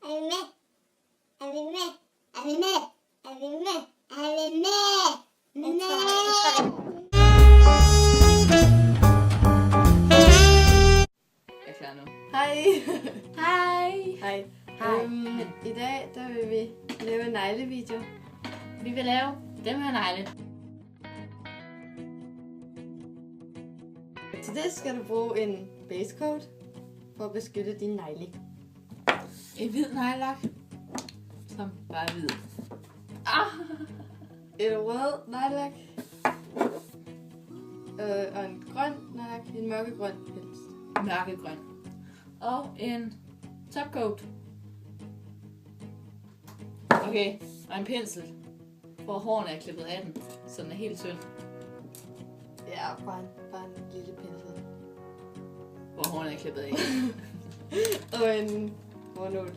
Er vi med? Er vi med? Er vi med? Er vi med? Er vi med? Jeg er klar nu. Hej. Hej. Hej. I dag der vil vi lave en neglevideo. Vi vil lave dem her negle. Til det skal du bruge en base coat for at beskytte dine negle. En hvid neglelak. Som bare er hvid. En rød neglelak. Og en grøn neglelak. En mørkegrøn helst. Mørkegrøn. Og en topcoat. Okay, og en pensel. Hvor hårene er klippet af den, så den er helt tynd. Ja, bare en lille pensel. Hvor hårene er klippet af. Og en hårnål.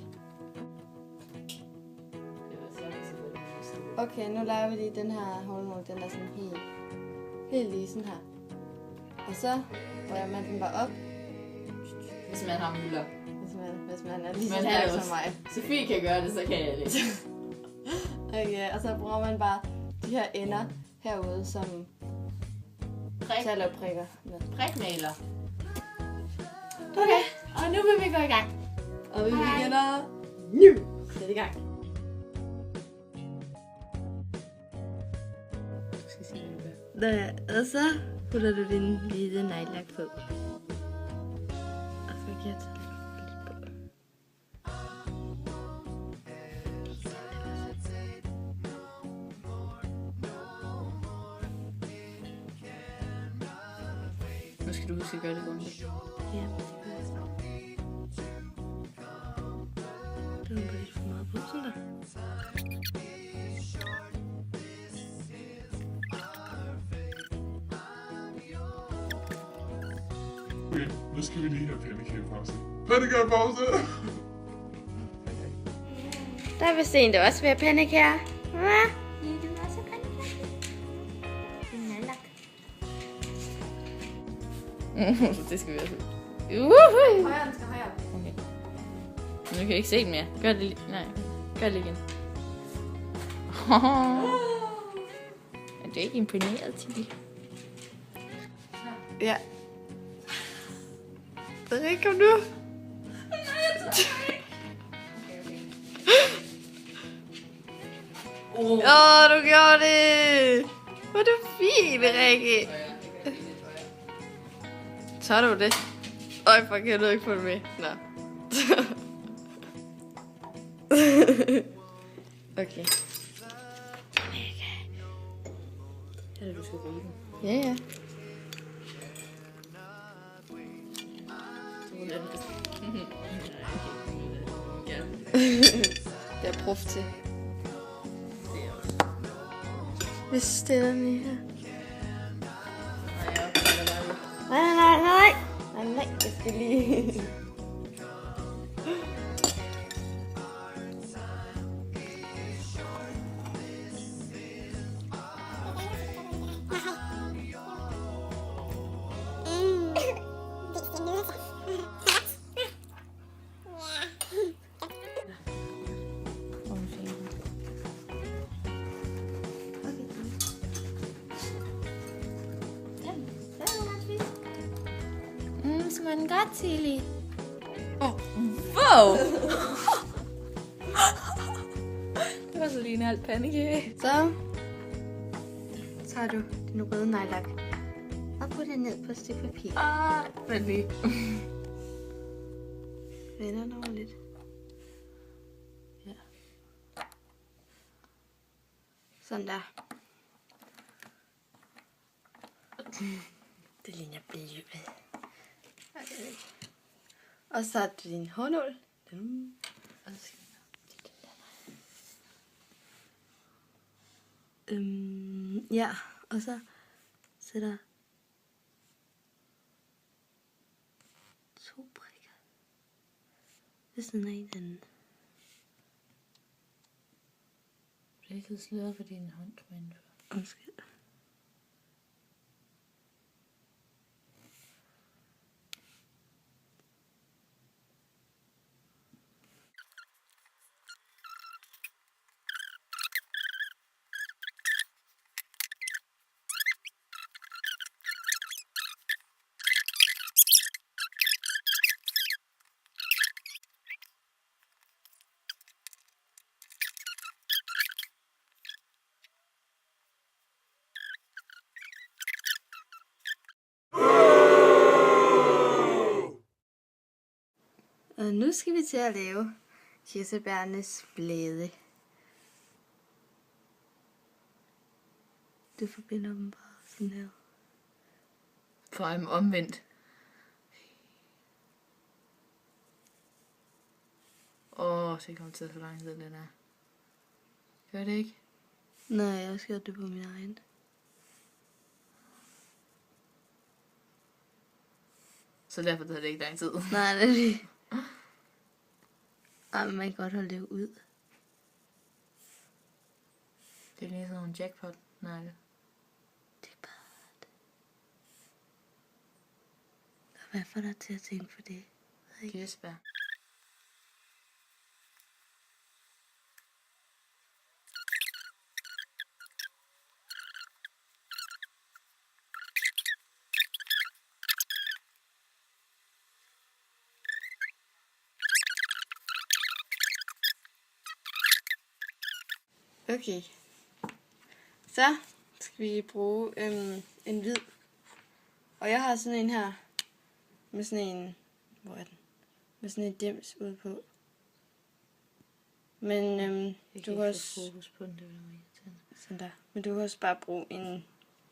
Okay, nu laver vi lige den her hårnål. Den er sådan helt lige sådan her. Og så rører man den bare op. Hvis man har muller. Hvis man er lige så Man er stærk jo- som mig. Sofie kan gøre det, så kan jeg det. Okay, og så bruger man bare de her ender herude som til at lave prikker med. Prikmaler. Okay, og nu vil vi gå i gang. Og vi Hej. begynder nu. Sæt i gang. Og så putter du din hvide neglelak på. Og så giver jeg lidt på. Nu skal du huske at gøre det grundigt. Ja. Du har lidt for meget på, sådan der. Okay, nu skal vi lige have pandekagepause. Pandekagepause! Der er vist en, der også vil have pandekager. Hvad? Ja, du vil også have pandekager. En nallak. Det skal vi også. Højere, den skal højere. Okay. Nu kan jeg ikke se den mere. Gør det lige. Nej, gør det lige igen. Er du ikke imponeret, Tilly? Ja. Frederik, kom nu. Åh, du gjorde det. Hvor er du fin, Rikke. Tager du det? Øj, fuck, jeg nåede ikke få det med. Nå. Okay. Er det, du skal ryge den? Ja, ja. Ja. Det er prof til. Vi stiller den lige her. Nej, jeg skal lige... Smager godt, Tilly. Wow! Det var så lige en halv pandekage. Så tager du din røde neglelak og putter den ned på et stykke papir. Vent lige. Vender den over lidt. Ja. Sådan der. Det ligner billede. Og så er det din hårnål. Og så skal Ja, og så sætter 2 prikker ved siden af den. du ikke sløre for din hånd, men Undskyld. Og nu skal vi til at lave kirsebærnes blade. Du forbinder dem bare sådan her. For I'm omvendt. Det kommer til at tage for lang tid, den her. Gør det ikke? Nej, jeg har også gjort det på min egen. Så derfor tager det ikke lang tid. Nej, det er det. Ej, men man kan godt holde det ud. Det er lige sådan en jackpot. Nej, det. Det er bare det. Og hvad får dig til at tænke på det? Kirsebær. Okay. Så skal vi bruge en hvid. Og jeg har sådan en her. Med sådan en... Hvor er den? Med sådan en dims ude på. Men du kan også... fokus på den, det vil være irriterende. Sådan der. Men du kan også bare bruge en...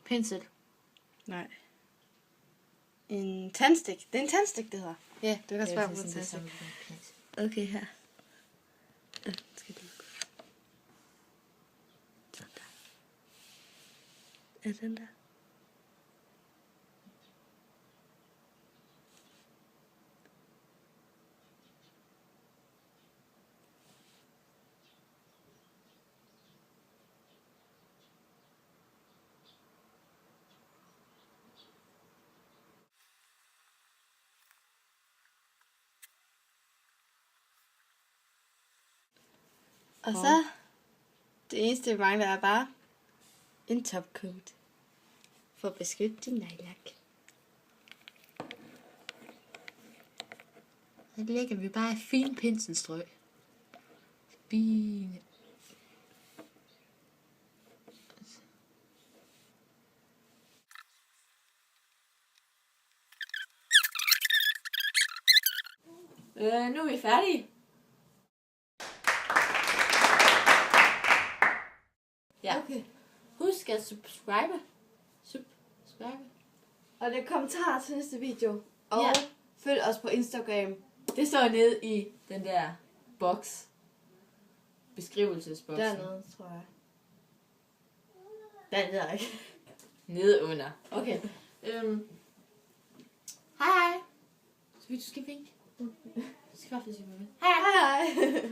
Pensel. Nej. En tandstik. Det er en tandstik, det hedder. Ja, du kan også bare bruge en tandstik. Okay, her. Skal du... Sådan der. Er den der? Og så, det eneste vi mangler er bare en topcoat. For at beskytte din nejlak. Så lægger vi bare et fint penselstrøg. Fint. Nu er vi færdige. Ja. Okay. Husk at subscribe. Og det er kommentarer til næste video. Og Ja. følg os på Instagram. Det står nede i den der boks. Beskrivelsesboksen. Dernede, tror jeg. Den ved jeg ikke. Nede under. Okay. Hej hej. Så du skal vinke. Du skal i hvert fald sige farvel. Hej hej. Hej hej.